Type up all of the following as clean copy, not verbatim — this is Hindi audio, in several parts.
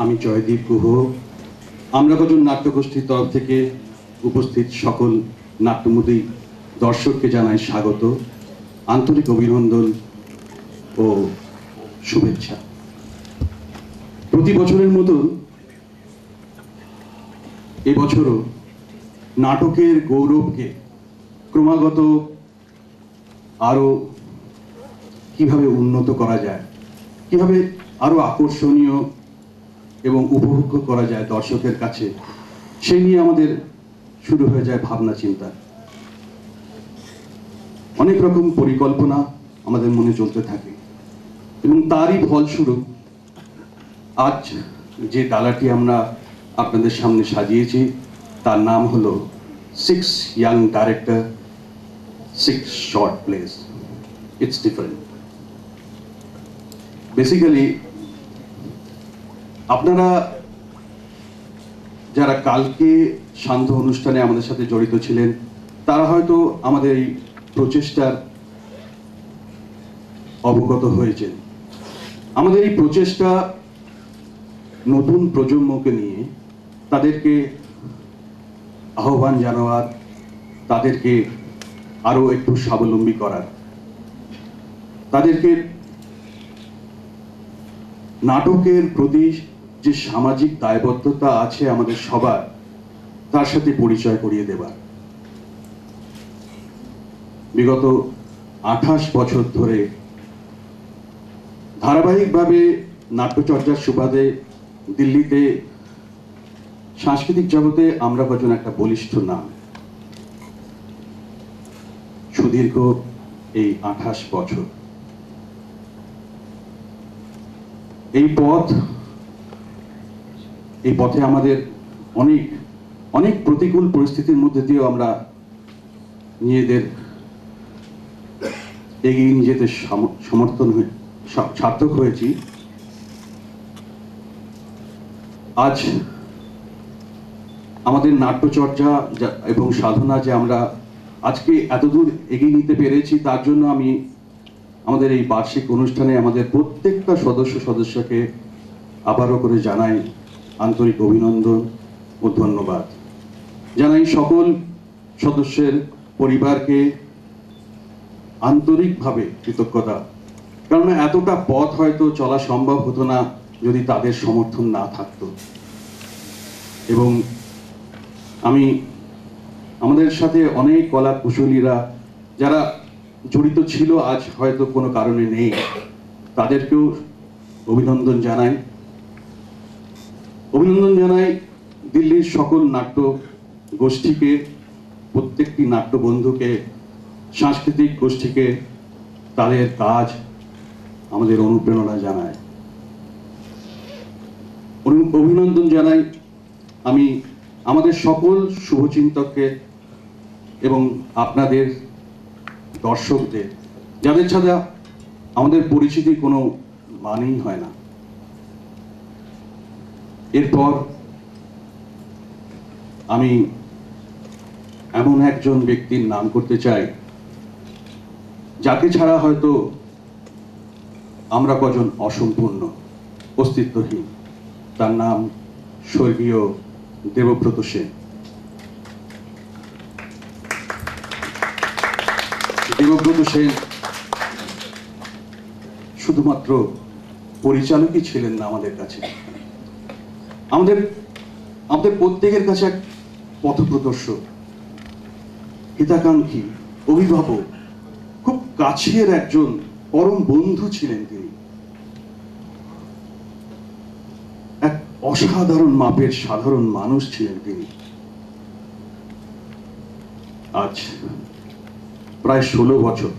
আমি জয়দীপ গুহ। আমরা কজন নাট্যগোষ্ঠীর তরফ থেকে উপস্থিত সকল নাট্যমুদী দর্শককে জানাই স্বাগত, আন্তরিক অভিনন্দন ও শুভেচ্ছা। প্রতি বছরের মতো এবছরও নাটকের গৌরবকে ক্রমাগত আরো কিভাবে উন্নত করা যায়, কিভাবে আরো আকর্ষণীয় এবং উপভোগ্য করা যায় দর্শকের কাছে, সেই নিয়ে আমাদের শুরু হয়ে যায় ভাবনা চিন্তা। অনেক রকম পরিকল্পনা আমাদের মনে চলতে থাকে এবং তারই ফলস্বরূপ আজ যে ডালাটি আমরা আপনাদের সামনে সাজিয়েছি তার নাম হলো 6 Young Director, 6 Short Plays. It's different. Basically আপনারা যারা কালকে সান্ধ্য অনুষ্ঠানে আমাদের সাথে জড়িত ছিলেন তারা হয়তো আমাদের এই প্রচেষ্টার অবগত হয়েছেন। আমাদের এই প্রচেষ্টা নতুন প্রজন্মকে নিয়ে তাদেরকে আহ্বান জানাবার, তাদেরকে আরো একটু স্বাবলম্বী করার, তাদেরকে নাটকের প্রতি যে সামাজিক দায়বদ্ধতা আছে আমাদের সবার, তার সাথে পরিচয় করিয়ে দেবার। বিগত 28 বছর ধরে ধারাবাহিকভাবে নাট্যচর্চার সুবাদে দিল্লিতে সাংস্কৃতিক জগতে আমরা কজন একটা বলিষ্ঠ নাম। সুদীর্ঘ এই 28 বছর এই পথে আমাদের অনেক অনেক প্রতিকূল পরিস্থিতির মধ্যে দিয়েও আমরা নিজেদের এগিয়ে নিয়ে যেতে সার্থক হয়েছি। আজ আমাদের নাট্যচর্চা এবং সাধনা যে আমরা আজকে এতদূর এগিয়ে নিতে পেরেছি, তার জন্য আমি আমাদের এই বার্ষিক অনুষ্ঠানে আমাদের প্রত্যেকটা সদস্যকে আবারও করে জানাই আন্তরিক অভিনন্দন ও ধন্যবাদ। জানাই সকল সদস্যের পরিবারকে আন্তরিকভাবে কৃতজ্ঞতা, কারণ এতটা পথ হয়তো চলা সম্ভব হতো না যদি তাদের সমর্থন না থাকতো। এবং আমি আমাদের সাথে অনেক কলা কুশলীরা যারা জড়িত ছিল আজ হয়তো কোনো কারণে নেই, তাদেরকেও অভিনন্দন জানাই। দিল্লির সকল নাট্য গোষ্ঠীকে, প্রত্যেকটি নাট্য বন্ধুকে, সাংস্কৃতিক গোষ্ঠীকে তাদের কাজ আমাদের অনুপ্রেরণা জানায়। অভিনন্দন জানাই আমি আমাদের সকল শুভচিন্তককে এবং আপনাদের দর্শকদের, যাদের ছাড়া আমাদের পরিচিতির কোনো মানেই হয় না। এরপর আমি এমন একজন ব্যক্তির নাম করতে চাই যাকে ছাড়া হয়তো আমরা কজন অসম্পূর্ণ, অস্তিত্বহীন। তার নাম স্বর্গীয় দেবব্রত সেন। দেবব্রত সেন শুধুমাত্র পরিচালকই ছিলেন না আমাদের কাছে, আমাদের প্রত্যেকের কাছে এক পথপ্রদর্শক, হিতাকাঙ্ক্ষী, অভিভাবক, খুব কাছের একজন পরম বন্ধু ছিলেন তিনি। এক অসাধারণ মাপের সাধারণ মানুষ ছিলেন তিনি। আজ প্রায় 16 বছর,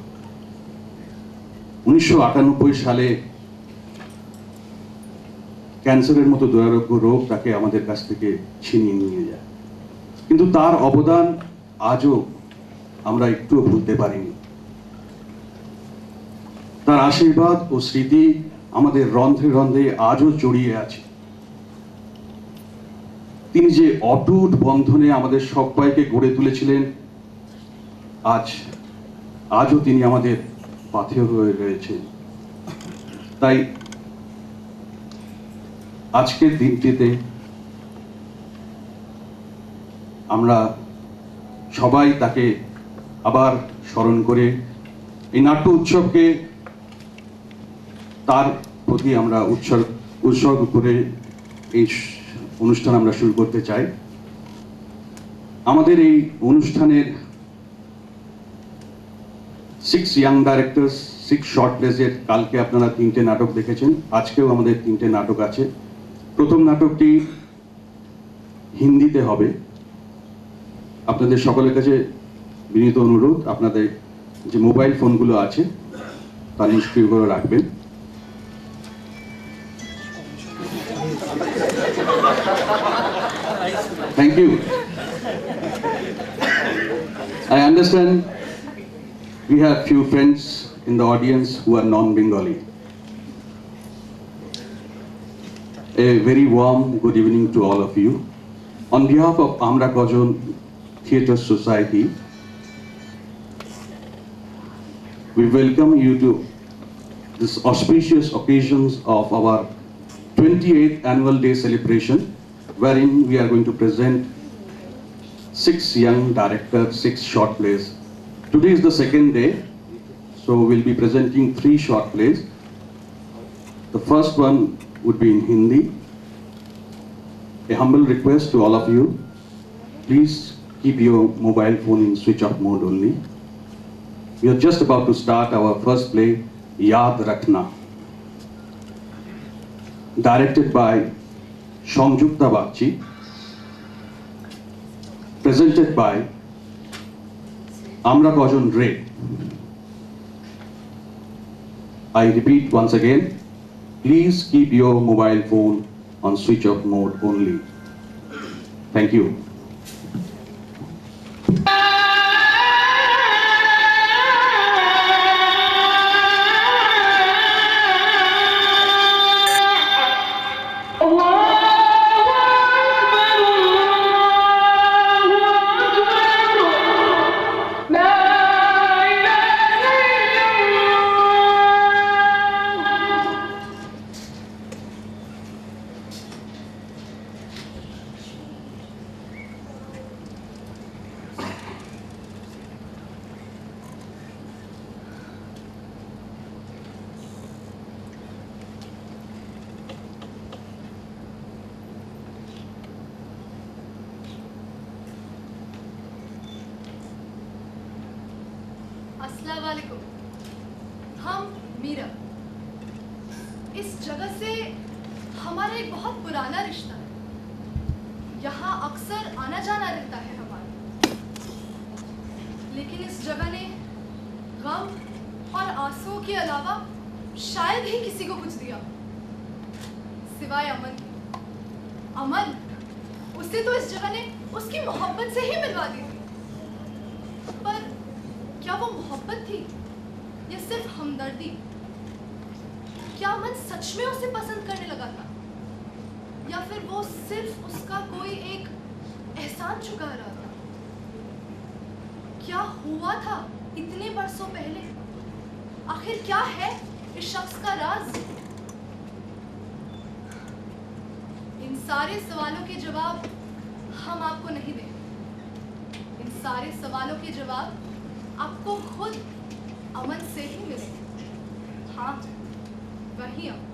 1998 সালে ক্যান্সারের মতো দুরারোগ্য রোগ তাকে আমাদের কাছ থেকে ছিনিয়ে নিয়ে যায়, কিন্তু তার অবদান আজও আমরা একটুও ভুলতে পারিনি। তার আশীর্বাদ ও স্মৃতি আমাদের রন্ধ্রে রন্ধ্রে আজও জড়িয়ে আছে। তিনি যে অটুট বন্ধনে আমাদের সবাইকে গড়ে তুলেছিলেন, আজও তিনি আমাদের পাথেয় হয়ে রয়েছেন। তাই আজকের দিনটিতে আমরা সবাই তাকে আবার স্মরণ করে এই নাট্য উৎসবকে তার প্রতি আমরা উৎসর্গ করে এই অনুষ্ঠান আমরা শুরু করতে চাই। আমাদের এই অনুষ্ঠানের 6 ইয়াং ডাইরেক্টর্স 6 শর্ট প্লেসের কালকে আপনারা 3টে নাটক দেখেছেন, আজকেও আমাদের 3টে নাটক আছে। প্রথম নাটকটি হিন্দিতে হবে। আপনাদের সকলের কাছে বিনীত অনুরোধ, আপনাদের যে মোবাইল ফোনগুলো আছে তা নিষ্ক্রিয় করে রাখবেন। Thank you. I understand we have few friends in the audience who are non-Bengali. A very warm good evening to all of you. On behalf of Amra Kojon Theatre Society, we welcome you to this auspicious occasions of our 28th annual day celebration, wherein we are going to present 6 young directors, 6 short plays. Today is the second day, so we'll be presenting 3 short plays. The first one would be in Hindi. A humble request to all of you, please keep your mobile phone in switch off mode only. We are just about to start our first play, Yaad Rakhna, directed by Sanjukta Bagchi, presented by Amra Kojon Ray. I repeat once again, please keep your mobile phone on switch off mode only. Thank you. अस्सलाम वालेकुम। हम मीरा। इस जगह से हमारा एक बहुत पुराना रिश्ता है। यहाँ अक्सर आना जाना रहता है हमारा, लेकिन इस जगह ने गम और आंसुओं के अलावा शायद ही किसी को कुछ दिया, सिवाय अमन के। अमन, उसे तो इस जगह ने उसकी मोहब्बत से ही मिलवा दी थी, पर क्या वो मोहब्बत थी या सिर्फ हमदर्दी? क्या अमन सच में उसे पसंद करने लगा था, या फिर वो सिर्फ उसका कोई एक एहसान चुका रहा था? क्या हुआ था इतने बरसों पहले? आखिर क्या है इस शख्स का राज? इन सारे सवालों के जवाब हम आपको नहीं देंगे। इन सारे सवालों के जवाब आपको खुद अमन से ही मिलेंगे। हाँ, वही अमन।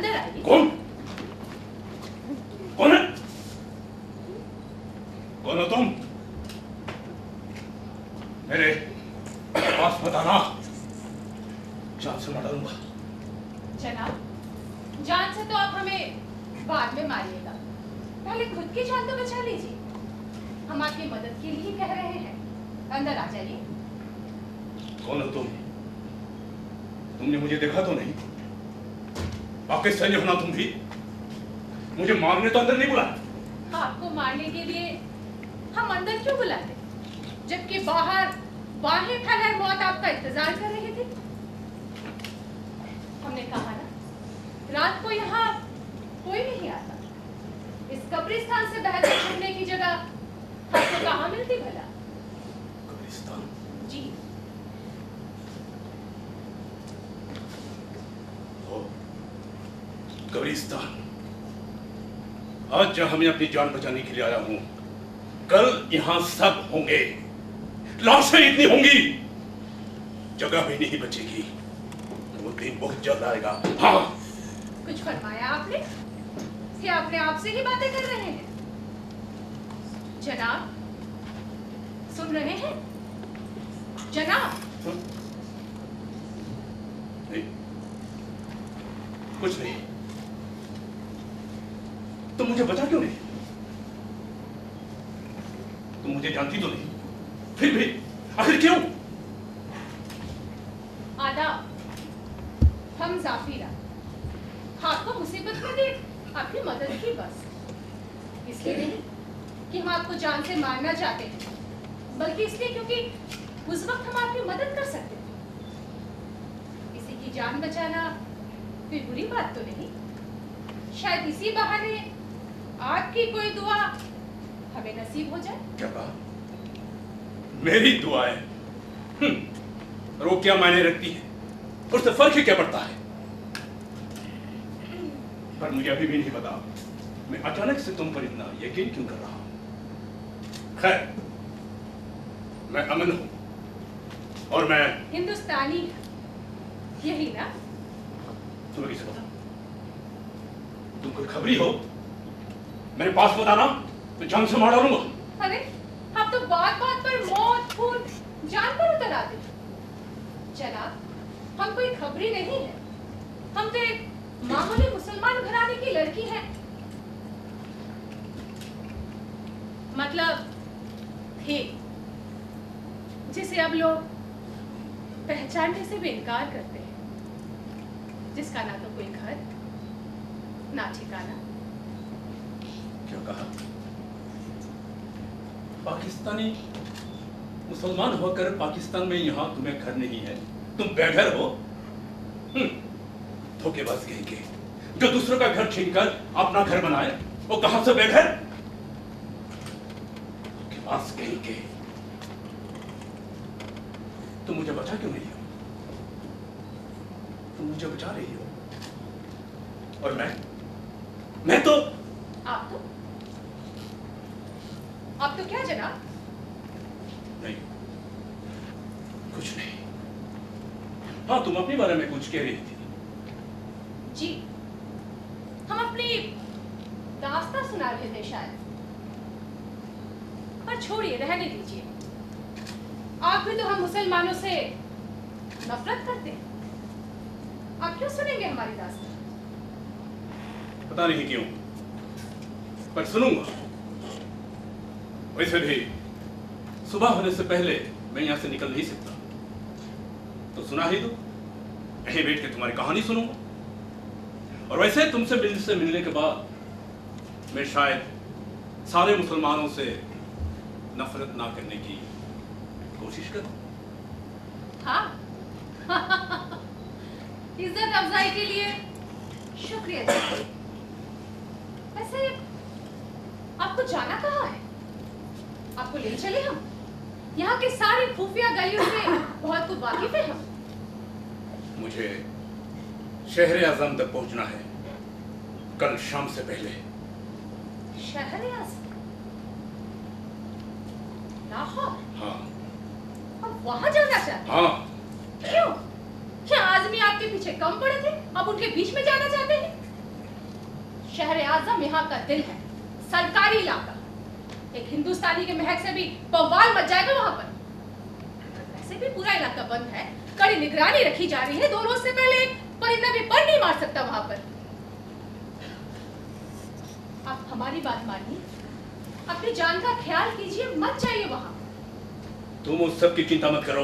अंदर आइए। कौन कौन है? कौन हो तुम? मेरे पास मत आना, जान से मार डालूंगा। जनाब, जान से तो आप हमें बाद में मारिएगा, पहले खुद की जान तो बचा लीजिए। हम आपकी मदद के लिए कह रहे हैं, अंदर आ जाइए। कौन हो तुम? तुमने मुझे देखा तो नहीं? पाकिस्तानी होना तुम भी? मुझे मारने तो अंदर नहीं बुलाया। आपको मारने के लिए हम अंदर क्यों बुलाते, जबकि बाहर बाहें फैलाए मौत आपका इंतजार कर रही थी। हमने कहा ना, रात को यहाँ कोई नहीं आता। इस कब्रिस्तान से बेहतर छुपने की जगह आपको कहाँ मिलती भला? कब्रिस्तान? जी, कब्रिस्तान। आज जहां मैं अपनी जान बचाने के लिए आया हूं, कल यहां सब होंगे, लाशें इतनी होंगी, जगह भी नहीं बचेगी। वो दिन बहुत जल्द आएगा। हाँ, कुछ फरमाया आपने कि अपने आप से ही बातें कर रहे हैं? जनाब, सुन रहे हैं जनाब? नहीं, कुछ नहीं। तुम मुझे बचा क्यों नहीं? तुम मुझे जानती तो नहीं, फिर भी आखिर क्यों? आदाब, हम जाफिरा आपको मुसीबत में देख आपकी मदद की, बस इसलिए नहीं कि हम आपको जान से मारना चाहते हैं, बल्कि इसलिए क्योंकि उस वक्त हम आपकी मदद कर सकते थे। किसी की जान बचाना कोई बुरी बात तो नहीं। शायद इसी बहाने आपकी कोई दुआ हमें नसीब हो जाए। क्या कहा? मेरी दुआएं? और वो क्या मायने रखती है? उससे फर्क ही क्या पड़ता है? पर मुझे अभी भी नहीं पता, मैं अचानक से तुम पर इतना यकीन क्यों कर रहा हूं। खैर, मैं अमन हूं और मैं हिंदुस्तानी, यही ना? तुम्हें किसे पता? तुम कोई खबरी हो? मेरे पास मत आना, मैं जान से मार डालूंगा। अरे, आप तो बात बात पर मौत, खून, जान पर उतर आते। जनाब, हम कोई खबरी नहीं है, हम तो एक मामूली मुसलमान घराने की लड़की है। मतलब थे, जिसे अब लोग पहचानने से भी इनकार करते हैं, जिसका ना तो कोई घर, ना ठिकाना। क्या कहा? पाकिस्तानी मुसलमान होकर पाकिस्तान में यहां तुम्हें घर नहीं है, तुम बेघर हो? धोखेबाज कहीं के, जो दूसरों का घर छीनकर अपना घर बनाए, वो कहां से बेघर? धोखेबाज कहीं के। तुम मुझे बचा क्यों नहीं हो? तुम मुझे बचा रही हो और मैं तो आप तो क्या जनाब? नहीं, कुछ नहीं। हाँ, तुम अपने बारे में कुछ कह रही थी। जी, हम अपनी दास्तां सुना रहे थे शायद, पर छोड़िए, रहने दीजिए। आप भी तो हम मुसलमानों से नफरत करते हैं, आप क्यों सुनेंगे हमारी दास्तां? पता नहीं क्यों, पर सुनूंगा। वैसे भी सुबह होने से पहले मैं यहां से निकल नहीं सकता, तो सुना ही दो। यहीं बैठ के तुम्हारी कहानी सुनूंगा। और वैसे तुमसे मिलने के बाद मैं शायद सारे मुसलमानों से नफरत ना करने की कोशिश करूं। हाँ, इज्जत अफजाई के लिए शुक्रिया जी। वैसे आपको जाना कहाँ है? आपको ले चले हम? यहाँ के सारी खुफिया गलियों से बहुत कुछ वाकिफ है हम। मुझे शहर आजम तक पहुंचना है कल शाम से पहले। शहर आजम? लाहौर? हाँ। अब वहां जाना चाहते? हाँ। क्यों? क्या आदमी आपके पीछे कम पड़े थे, अब उनके बीच में जाना चाहते हैं? शहर आजम यहाँ का दिल है, सरकारी इलाका। एक हिंदुस्तानी के महक से भी बवाल मच जाएगा वहां पर। वैसे भी पूरा इलाका बंद है, कड़ी निगरानी रखी जा रही है। 2 रोज से पहले परिंदा भी पर नहीं मार सकता वहां पर। आप हमारी बात मानिए, अपनी जान का ख्याल कीजिए, मत जाइए वहां। तुम उस सब की चिंता मत करो।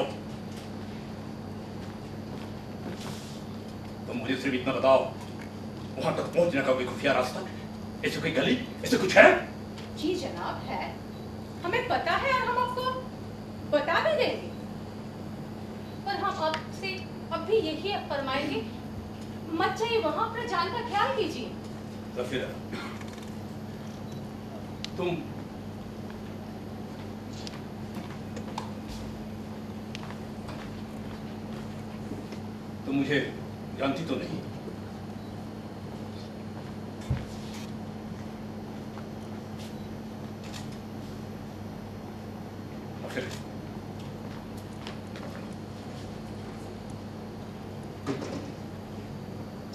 तुम मुझे सिर्फ इतना बताओ, वहां तक पहुंचने का कोई खुफिया रास्ता, ऐसी कोई गली, ऐसे कुछ है? जी जनाब है, हमें पता है और हम आपको बता भी देंगे। पर हम आपसे अब भी यही फरमाएंगे, मत जाइए वहां, अपना जान का ख्याल कीजिए। ज़फ़ीरा, तुम मुझे जानती तो नहीं? फिर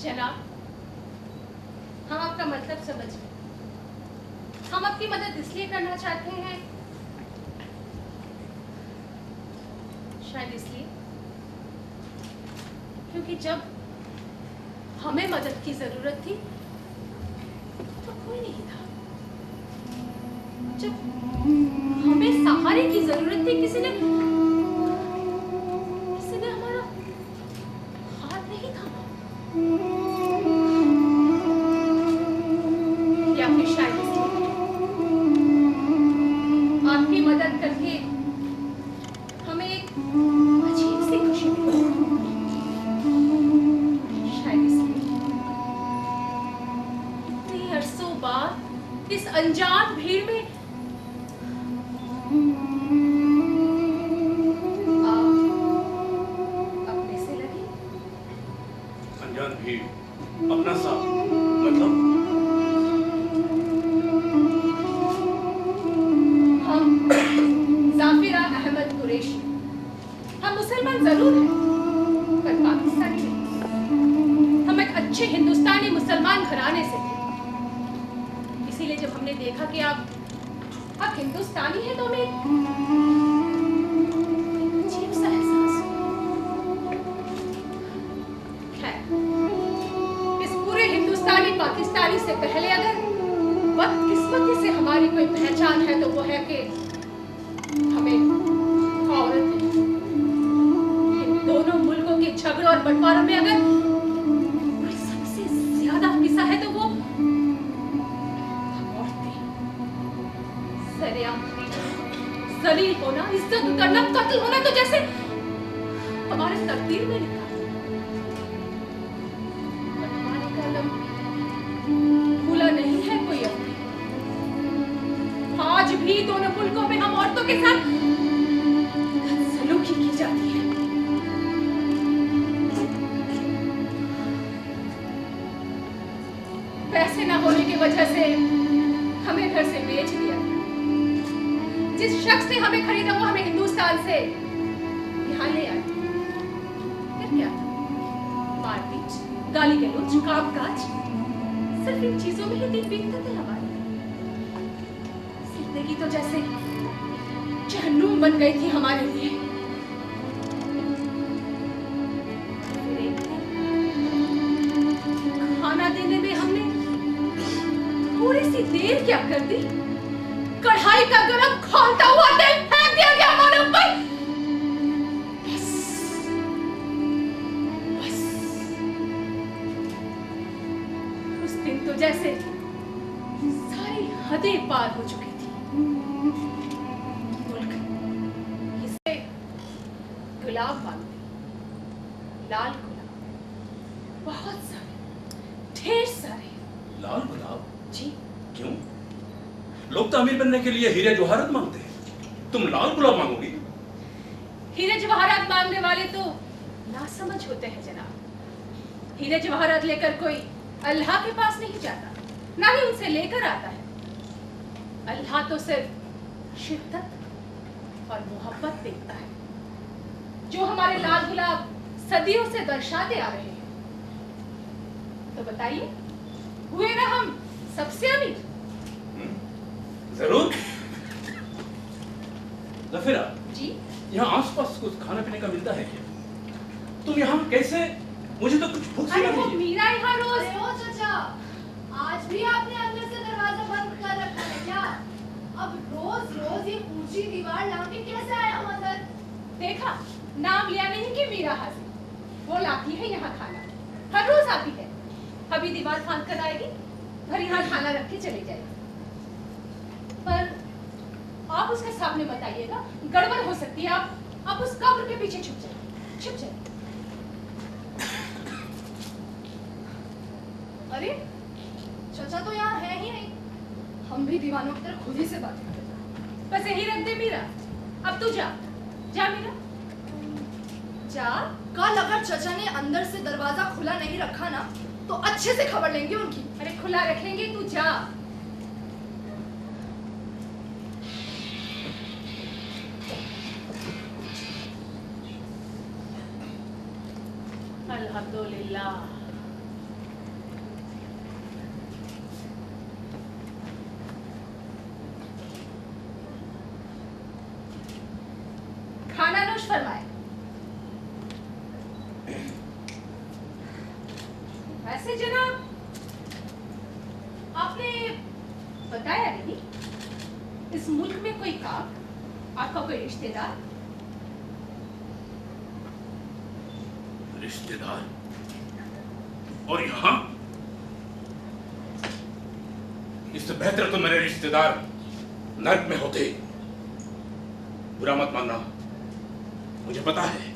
जनाब, हम आपका मतलब समझ गए। हम आपकी मदद इसलिए करना चाहते हैं, शायद इसलिए क्योंकि जब हमें मदद की जरूरत थी तो कोई नहीं था। जब हमें सहारे की जरूरत थी, किसी ने हमारा हाथ नहीं थामा। या फिर शायद इसलिए आपकी मदद करके हमें एक अजीब सी खुशी मिली। शायद इसलिए इतने अरसों बाद इस अनजान भीड़ में अपने से लगी। अनजान भीड़, अपना सा मतलब? हम ज़ाफिरा अहमद कुरैशी, हम मुसलमान जरूर हैं पर पाकिस्तानी नहीं। हम एक अच्छे हिंदुस्तानी मुसलमान घराने से थे। इसीलिए जब हमने देखा कि आप हिंदुस्तानी हैं तो हमें एक अजीब सा एहसास हुआ। खैर, इस पूरे हिंदुस्तानी पाकिस्तानी से पहले अगर बदकिस्मती से हमारी कोई पहचान है तो वो है कि हमें औरत इन दोनों मुल्कों के झगड़ों और बंटवारों में अगर कोई सबसे ज्यादा हिस्सा है तो वो औरतें। सरेआम जलील होना, इज्जत उतरना, कत्ल होना तो जैसे हमारे तकदीर में लिखा है। और हमारे कलम भूला नहीं है कोई अपनी। आज भी दोनों मुल्कों में हम औरतों के साथ सलूकी की जाती है। पैसे न होने की वजह से हमें घर से बेच दिया। जिस शख्स ने हमें खरीदा वो हमें हिंदुस्तान से यहाँ ले आया। फिर क्या था? मारपीट, गाली गलौज, कामकाज, सिर्फ इन चीजों में ही दिन बीतते थे हमारे। जिंदगी तो जैसे जहन्नुम बन गई थी हमारे लिए। खाना देने में हमने थोड़ी सी देर क्या कर दी, कढ़ाई का गरम खौलता हुआ तेल फेंक दिया गया हमारे ऊपर। बस बस उस दिन तो जैसे सारी हदें पार हो चुकी थी। मुल्क इसे गुलाब मांगते, लाल गुलाब, बहुत सारे, ढेर सारे। लाल गुलाब? जी। क्यों? लोग तो अमीर बनने के लिए हीरे जवाहरात मांगते हैं, तुम लाल गुलाब मांगोगी? हीरे जवाहरात मांगने वाले तो नासमझ होते हैं जनाब। हीरे जवाहरात लेकर कोई अल्लाह के पास नहीं जाता, ना ही उनसे लेकर आता है। अल्लाह तो सिर्फ शिद्दत और मोहब्बत देखता है, जो हमारे लाल गुलाब सदियों से दर्शाते आ रहे हैं। तो बताइए, हुए ना हम सबसे अमीर। जरूर। जफीरा, जी यहाँ आसपास कुछ खाने पीने का मिलता है क्या? तुम यहाँ कैसे? मुझे तो कुछ भूख सी अरे लग वो रही है। मीरा यहाँ रोज। अरे ओ चाचा, आज भी आपने अंदर से दरवाजा बंद कर रखा है क्या? अब रोज रोज ये ऊंची दीवार लाके कैसे आया हम अंदर? देखा, नाम लिया नहीं कि मीरा हाजिर, वो लाती है यहाँ खाना, हर रोज आती है। अभी दीवार फांद कर आएगी, फिर यहाँ खाना रख के चली जाएगी। पर आप उसके सामने मत आइएगा, गड़बड़ हो सकती है। आप उस कब्र के पीछे छुप जाइए, छुप जाइए। अरे चाचा तो यहाँ है ही नहीं, हम भी दीवानों की तरह खुद ही से बातें करते हैं। बस यही रख दे मीरा, अब तू जा, जा मीरा जा। कल अगर चाचा ने अंदर से दरवाजा खुला नहीं रखा ना, तो अच्छे से खबर लेंगे उनकी। अरे खुला रखेंगे, तू जा। अल्हम्दुलिल्लाह। खाना नोश फरमाए। वैसे जनाब, आपने बताया नहीं, इस मुल्क में कोई काम, आपका कोई रिश्तेदार? रिश्तेदार? और यहाँ? इससे बेहतर तो मेरे रिश्तेदार नर्क में होते। बुरा मत मानना, मुझे पता है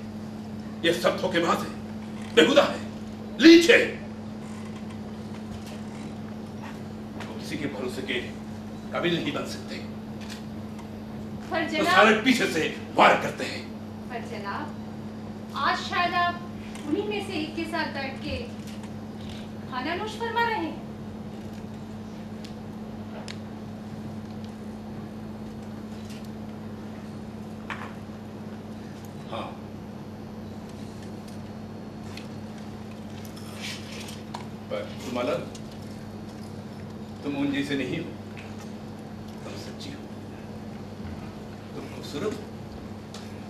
यह सब धोखेबाज है, बेहुदा है, लीच है। वो किसी के भरोसे के काबिल नहीं बन सकते, पर तो जनाब, सारे पीछे से वार करते हैं। पर जनाब, आज शायद आप उन्हीं में से एक के साथ बैठ के खाना नोश फरमा रहे हैं। हाँ, पर तुम अलग, तुम उन जैसे नहीं हो, तुम सच्ची हो, तुम खूबसूरत हो,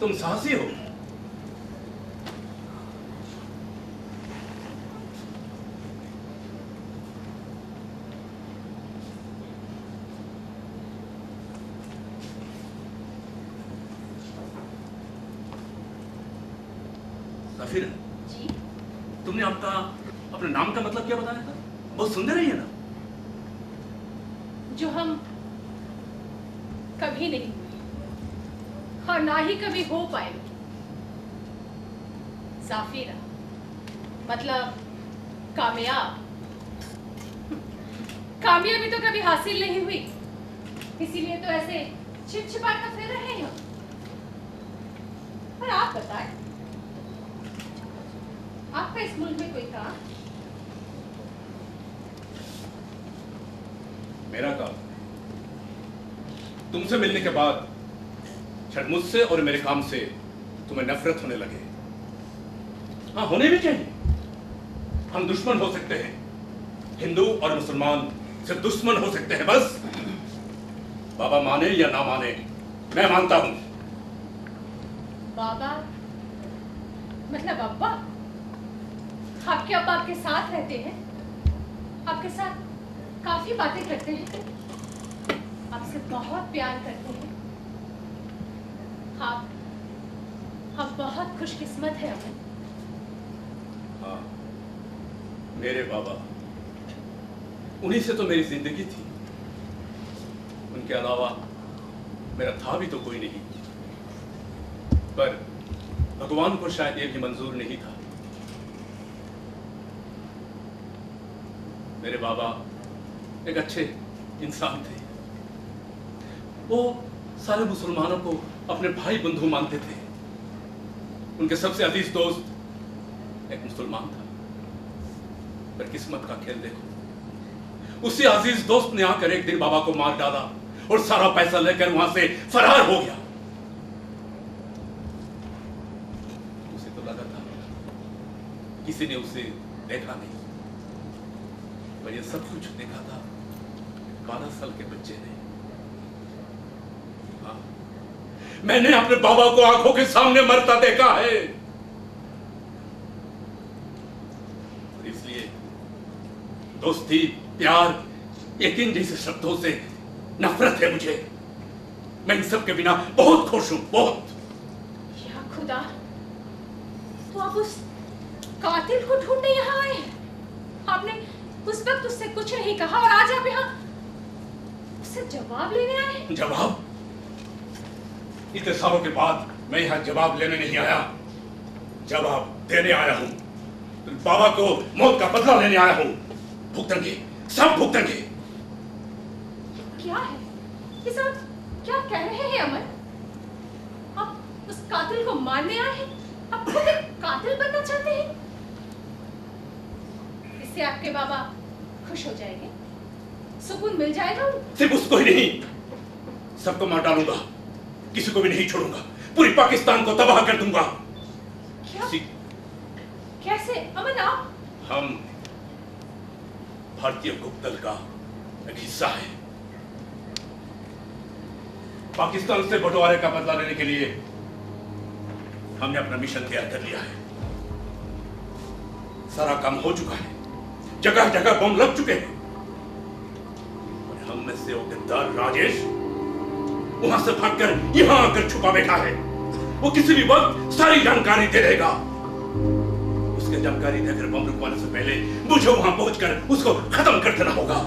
तुम साहसी हो। सफीर, जी तुमने आपका अपने नाम का मतलब क्या बताया था? बहुत सुंदर है ये ना। जो हम कभी नहीं हुए और ना ही कभी हो पाएंगे। जाफिरा मतलब कामयाब। कामयाबी तो कभी हासिल नहीं हुई, इसीलिए तो ऐसे छिप छिपा कर फिर रहे हैं। पर आप बताएं, आपका इस मुल्क में कोई काम? मेरा काम? तुमसे मिलने के बाद शायद मुझसे और मेरे काम से तुम्हें नफरत होने लगे। हाँ, होने भी चाहिए। हम दुश्मन हो सकते हैं, हिंदू और मुसलमान सिर्फ दुश्मन हो सकते हैं बस। बाबा माने या ना माने, मैं मानता हूं। बाबा मतलब अब्बा? आपके अब्बा आपके साथ रहते हैं, आपके साथ काफी बातें करते हैं, आपसे बहुत प्यार करते हैं। आप बहुत खुशकिस्मत है अमन। हाँ, मेरे बाबा, उन्हीं से तो मेरी जिंदगी थी। उनके अलावा मेरा था भी तो कोई नहीं। पर भगवान को शायद यह भी मंजूर नहीं था। मेरे बाबा एक अच्छे इंसान थे। वो सारे मुसलमानों को अपने भाई बंधु मानते थे। उनके सबसे अजीज दोस्त एक मुसलमान था। पर किस्मत का खेल देखो, उसी अजीज दोस्त ने आकर एक दिन बाबा को मार डाला और सारा पैसा लेकर वहां से फरार हो गया। उसे तो लगा था किसी ने उसे देखा नहीं, और ये सब कुछ देखा था 12 साल के बच्चे ने। हाँ, मैंने अपने बाबा को आंखों के सामने मरता देखा है। और इसलिए दोस्ती, प्यार, यकीन जैसे शब्दों से नफरत है मुझे। मैं इन सब के बिना बहुत खुश हूं, बहुत। या खुदा, तो आप उस कातिल को ढूंढने यहाँ आए? आपने उस वक्त उससे कुछ नहीं कहा और आज आप यहाँ उससे जवाब लेने आए? जवाब? इतने सालों के बाद मैं यहाँ जवाब लेने नहीं आया, जवाब देने आया हूँ। बाबा को मौत का बदला लेने आया हूँ। भुगतेंगे, सब भुगतेंगे। क्या है ये सब? क्या कह रहे हैं अमन? आप उस कातिल को मारने आए हैं? आप खुद एक कातिल बनना चाहते हैं? इससे आपके बाबा खुश हो जाएंगे, सुकून मिल जाएगा। सिर्फ उसको ही नहीं, सबको मार डालूंगा, किसी को भी नहीं छोड़ूंगा, पूरी पाकिस्तान को तबाह कर दूंगा। क्या? कैसे अमन? आप? हम भारतीय गुप्त दल का एक हिस्सा है। पाकिस्तान से बंटवारे का बदला लेने के लिए हमने अपना मिशन तैयार कर लिया है। सारा काम हो चुका है, जगह जगह बम लग चुके हैं। और हम में से वो गद्दार राजेश वहां से भागकर यहां आकर छुपा बैठा है। वो किसी भी वक्त सारी जानकारी दे देगा। उसके जानकारी देकर बम रुकवाने से पहले मुझे वहां पहुंचकर उसको खत्म कर देना होगा।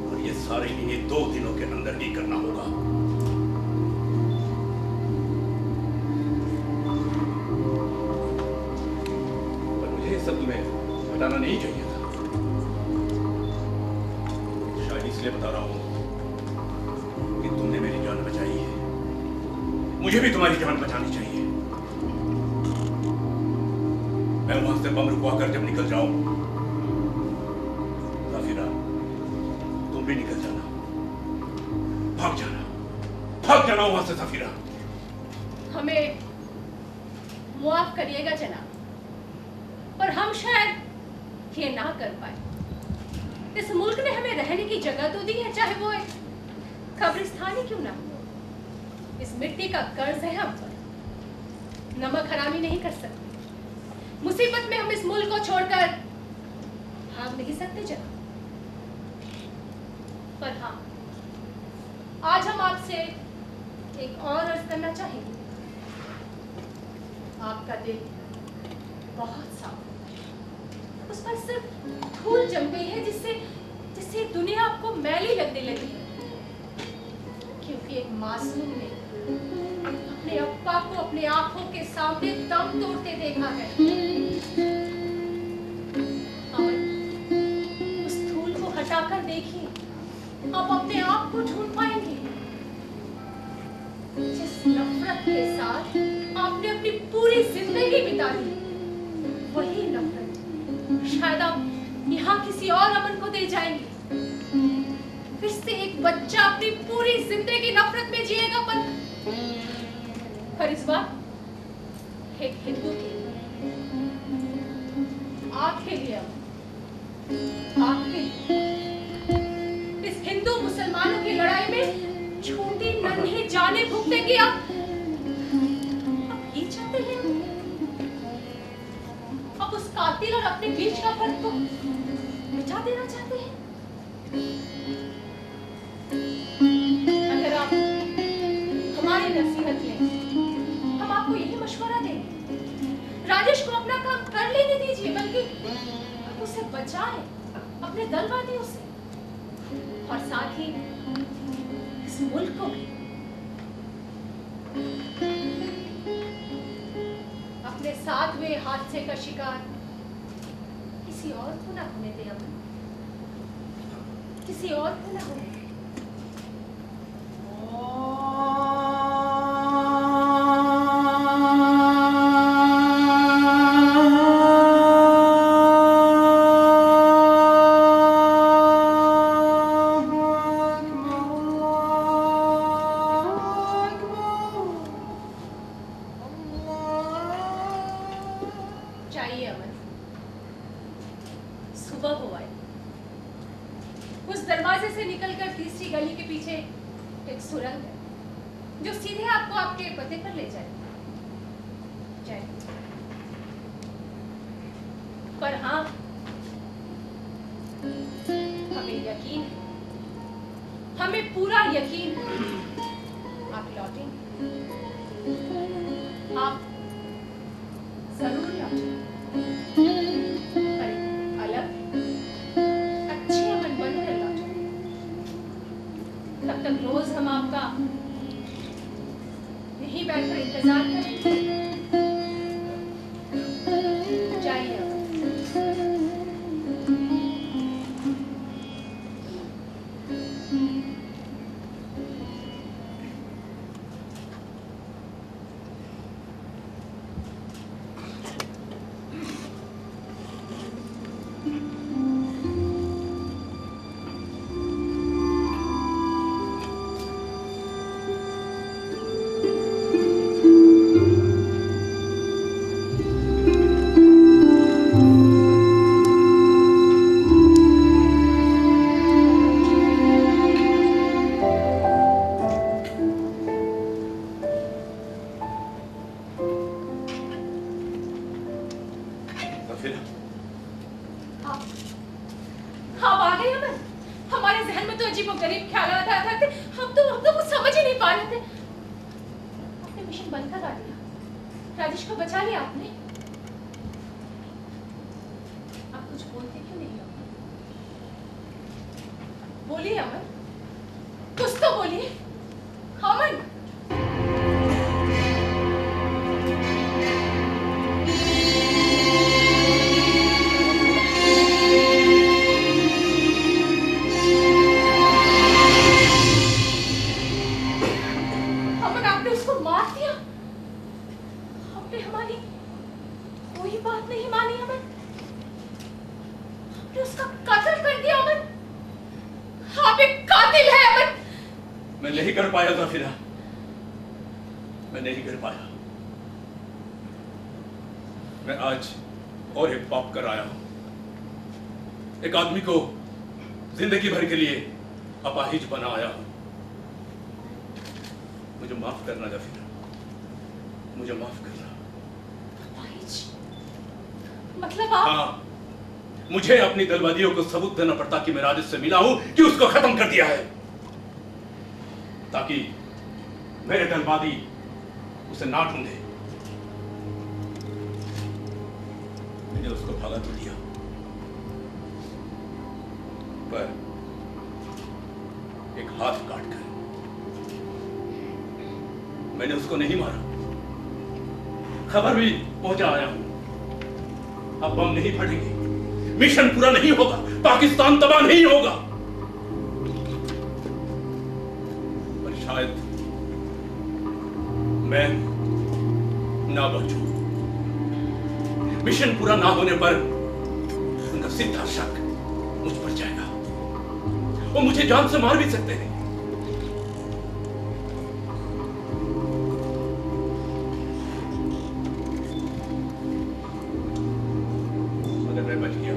और ये सारे इन्हें 2 दिनों के अंदर ही करना होगा। पर मुझे ये सब तुम्हें बताना नहीं चाहिए था। शायद इसलिए बता रहा हूं कि तुमने मेरी जान बचाई है, मुझे भी तुम्हारी जान बचानी चाहिए। मैं वहां से बम रुकवा कर जब निकल जाऊं, सफीरा तुम भी निकल जाना, भाग जाना वहां से सफीरा। हमें मुआफ करिएगा जनाब, पर हम शायद ये ना कर पाए। इस मुल्क ने हमें रहने की जगह तो दी है, चाहे वो एक कब्रिस्तान ही क्यों ना हो। इस मिट्टी का कर्ज है हम पर, नमक हरामी नहीं कर सकते। मुसीबत में हम इस मुल्क को छोड़कर भाग नहीं सकते जनाब। पर हाँ, आज हम आपसे एक और अर्ज करना चाहेंगे। आपका दिल बहुत साफ है, उस पर सिर्फ धूल जम गई है जिससे दुनिया आपको मैली लगने लगी है। क्योंकि एक मासूम ने अपने अप्पा को अपने आंखों के सामने दम तोड़ते देखा है। अमन, उस धूल को हटाकर देखिए, आप अपने आप को ढूंढ पाएंगे। जिस नफरत के साथ आपने अपनी पूरी जिंदगी बिता दी, वही नफरत शायद आप यहाँ किसी और अमन को दे जाएंगे। फिर से एक बच्चा अपनी पूरी जिंदगी नफरत में जिएगा, पर इस बार एक हिंदू के लिए, आपके लिए, आपके लिए, इस हिंदू मुसलमानों की लड़ाई में छोटी नन्ही जाने भुगतेंगे आप ये चाहते हैं? आप उस कातिल और अपने बीच का फर्क को मिटा देना चाहते हैं? अगर आप हमारी नसीहत लें, हम आपको यही मशवरा देंगे, राजेश को अपना काम कर लेने दीजिए, बल्कि आप उसे बचाएं अपने दलवादियों से, और साथ ही इस मुल्क को भी। अपने 7वें हादसे का शिकार किसी और को ना होने दें अमन, किसी और को ना होने दें। चाहिए अमन, सुबह हो आई, उस दरवाजे से निकलकर तीसरी गली के पीछे एक सुरंग है जो सीधे आपको आपके पते पर ले जाए। पर हाँ, हमें यकीन है, हमें पूरा यकीन है आप लौटेंगे, आप जरूर लौटेंगे, पर एक अलग अच्छी अमन बनकर लौटेंगे। तब तक रोज हम आपका यहीं बैठकर इंतजार करेंगे। जाइए अब। आप आ गए अमन। हमारे जहन में तो अजीबोगरीब ख्यालात आते थे, हम तो कुछ समझ ही नहीं पा रहे थे। आपने मिशन बंद करा दिया, राजेश को बचा लिया आपने। आप कुछ बोलते क्यों नहीं अमन? बोलिए अमन, कुछ तो बोलिए अमन। मैं नहीं कर पाया ज़ाफिरा, मैं नहीं कर पाया। मैं आज और एक पाप कर आया हूं। एक आदमी को जिंदगी भर के लिए अपाहिज बनाया हूं। मुझे माफ करना ज़ाफिरा, मुझे माफ करना। अपाहिज? मतलब आप? हाँ, मुझे अपनी दलवादियों को सबूत देना पड़ता कि मैं राजेश से मिला हूं, कि उसको खत्म कर दिया है, ताकि मेरे दलवादी उसे ना ढूंढे। मैंने उसको भगा तो दिया, पर एक हाथ काटकर। मैंने उसको नहीं मारा, खबर भी पहुंचा आया हूं। अब बम नहीं फटेंगे, मिशन पूरा नहीं होगा, पाकिस्तान तबाह नहीं होगा। शायद मैं ना बचूं। मिशन पूरा ना होने पर उनका सीधा शक मुझ पर जाएगा। वो मुझे जान से मार भी सकते हैं। अगर मैं बच गया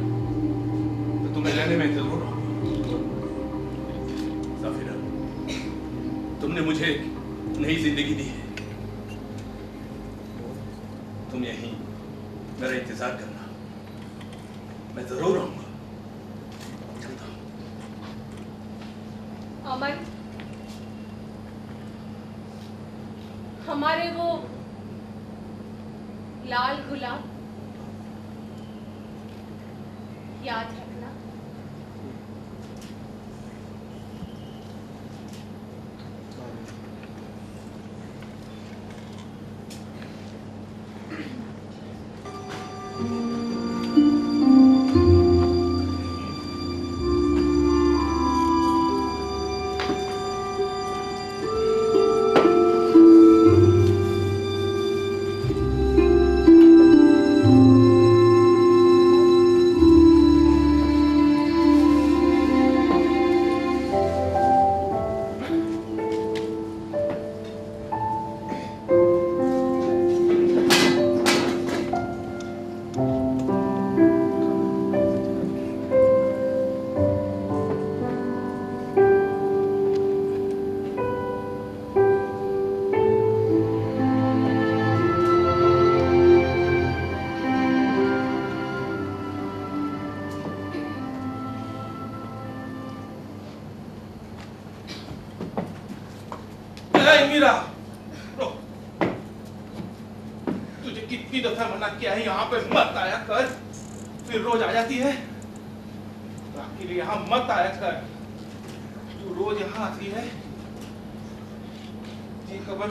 तो तुम्हें लेने में जरूर आऊंगा। ज़ाफिरा, तुमने मुझे नई जिंदगी दी है। तुम यहीं मेरा इंतजार करना, मैं जरूर आऊंगा। चलता हूं। अमन, हमारे वो लाल गुलाब याद रखना। ए मीरा, रुक। तुझे कितनी दफा मना किया है यहाँ पे मत आया कर, फिर रोज आ जाती है। आखिर यहाँ मत आया कर, तू रोज यहाँ आती है। ये कब्र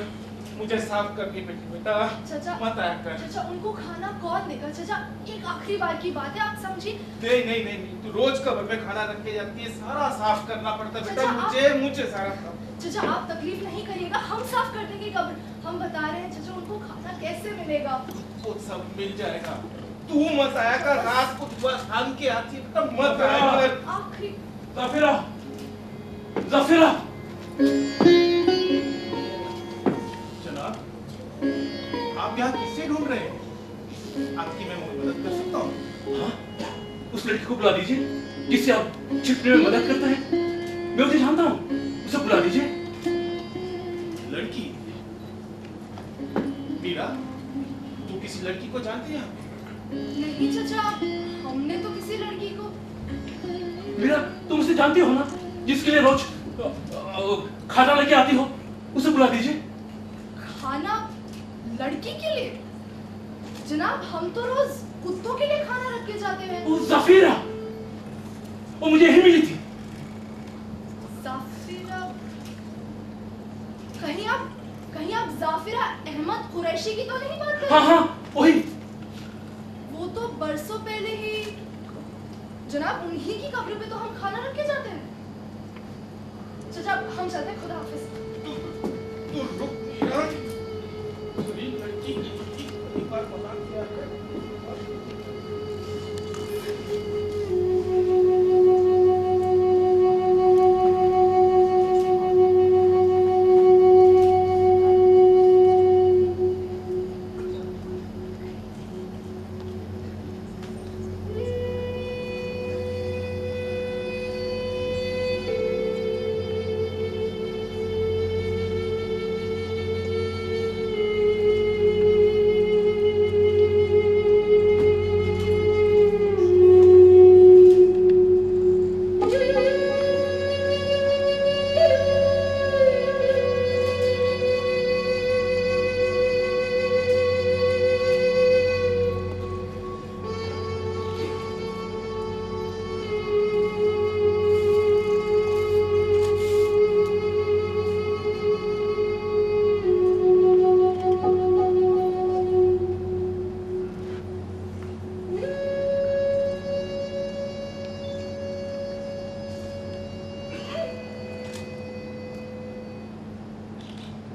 मुझे साफ करनी पड़ती बेटा, चाचा, मत आया कर। चाचा उनको खाना कौन देगा? चाचा एक आखिरी बार की बात है, आप समझिए। नहीं नहीं नहीं नहीं, तू रोज कब्र में खाना रख के जाती है, सारा साफ करना पड़ता है बेटा, चाचा, मुझे सारा साफ। चाचा आप तकलीफ नहीं करिएगा, हम साफ कर देंगे कब्र। हम बता रहे हैं चाचा, उनको खाना कैसे मिलेगा? वो सब मिल जाएगा, तू मत आया कर। रात को सुबह शाम के आती है बेटा, मत आया कर। आखिरी ज़फ़ीरा, ज़फ़ीरा। जनाब, आप यहाँ किससे ढूंढ रहे हैं? आपकी मैं मदद कर सकता हूँ? हाँ, उस लड़की को बुला दीजिए जिससे आप छिपने में मदद करता है। मैं उसे जानता हूँ, उसे बुला दीजिए। लड़की? मीरा, तू किसी लड़की को जानती है? नहीं चाचा, हमने तो किसी लड़की को। मीरा, तुम उसे जानती हो ना, जिसके लिए रोज खाना लेके आती हो? उसे बुला दीजिए। खाना लड़की के लिए? जनाब हम तो रोज कुत्तों के लिए खाना रख के जाते हैं। वो ज़फ़ीरा, वो मुझे यही मिली थी। ज़फ़ीरा? कहीं आप ज़ाफिरा अहमद कुरैशी की तो नहीं बात कर रहे? हाँ हाँ, वही। वो तो बरसों पहले ही जनाब, उन्हीं की कब्र पे तो हम खाना रख के जाते हैं। चाचा हम चलते हैं, खुदा हाफिज। तू रुक मीरा, तेरी लड़की की एक बार बता क्या कर।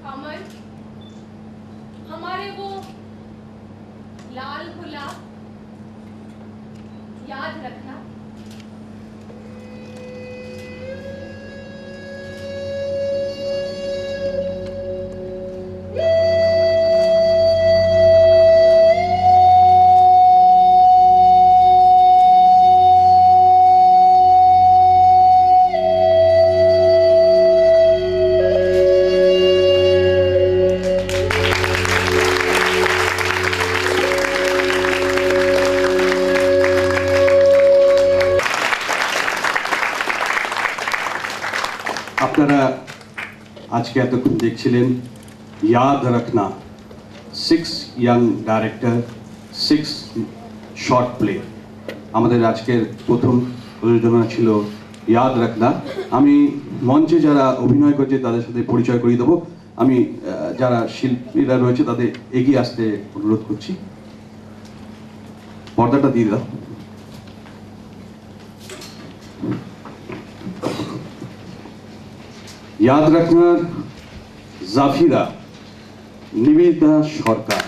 अमन, हमारे वो लाल गुलाब याद रखना। আপনারা আজকে এতক্ষণ দেখছিলেন ইয়াদ রাখনা 6 ইয়াং ডাইরেক্টর 6 শর্ট প্লে। আমাদের আজকের প্রথম প্রযোজনা ছিল ইয়াদ রাখনা। আমি মঞ্চে যারা অভিনয় করছে তাদের সাথে পরিচয় করিয়ে দেবো। আমি যারা শিল্পীরা রয়েছে তাদের এগিয়ে আসতে অনুরোধ করছি। পর্দাটা দিয়ে দাও। याद रखना ज़फ़ीरा निवेदिता सरकार,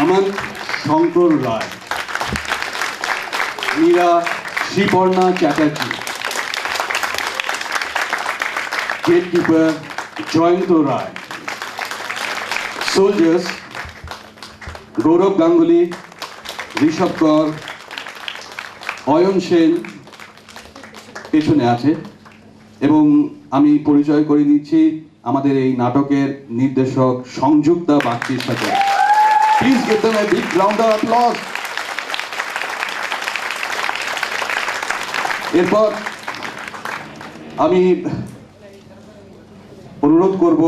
अमन शंकर राय, मीरा श्रीपर्णा चैटर्जी, गेटकीपर जयंत राय, सोल्जर्स गौरव गांगुली, ऋषभ कौर, অয়ন সেন পেছনে আছে এবং আমি পরিচয় করে দিচ্ছি আমাদের এই নাটকের নির্দেশক সংযুক্তা বাগচির সাথে। Please give them a big round of applause। এরপর আমি অনুরোধ করব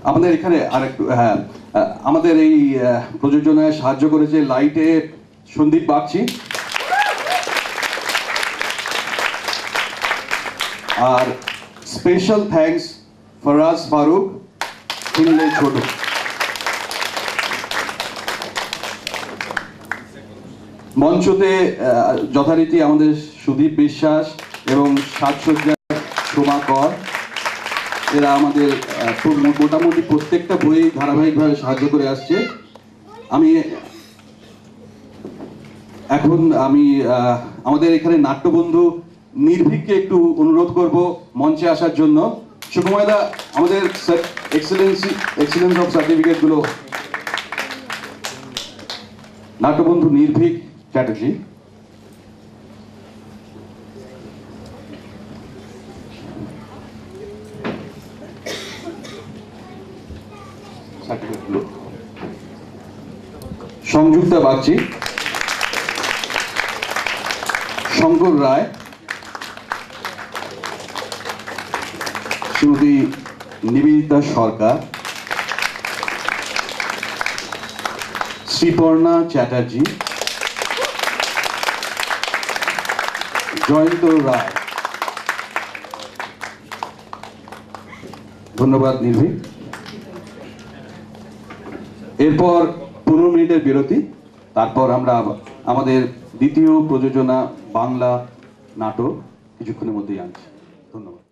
আমাদের এখানে আরেকটু, হ্যাঁ, আমাদের এই প্রযোজনায় সাহায্য করেছে লাইটে সন্দীপ বাগচি, আর স্পেশাল থ্যাঙ্কস ফরাজ ফারুক, হিন্লে ছোট। মঞ্চতে যথারীতি আমাদের সুদীপ বিশ্বাস এবং সাজসজ্জার সোমা কর, এরা আমাদের মোটামুটি প্রত্যেকটা বই ধারাবাহিকভাবে সাহায্য করে আসছে। এখন আমি আমাদের এখানে নাট্যবন্ধু নির্ভীককে একটু অনুরোধ করব মঞ্চে আসার জন্য। সুকুমারদা, আমাদের এক্সেলেন্স অফ সার্টিফিকেট গুলো নাট্যবন্ধু নির্ভীক চ্যাটার্জি। সংযুক্তা বাগচি, শঙ্কর রায়, শ্রীমতী নিবেদিতা সরকার, শ্রীপর্ণা চ্যাটার্জি, জয়ন্ত রায়। ধন্যবাদ নির্ভীক। এরপর 15 মিনিটের বিরতি, তারপর আমরা আমাদের দ্বিতীয় প্রযোজনা বাংলা নাটক কিছুক্ষণের মধ্যেই আনছি। ধন্যবাদ।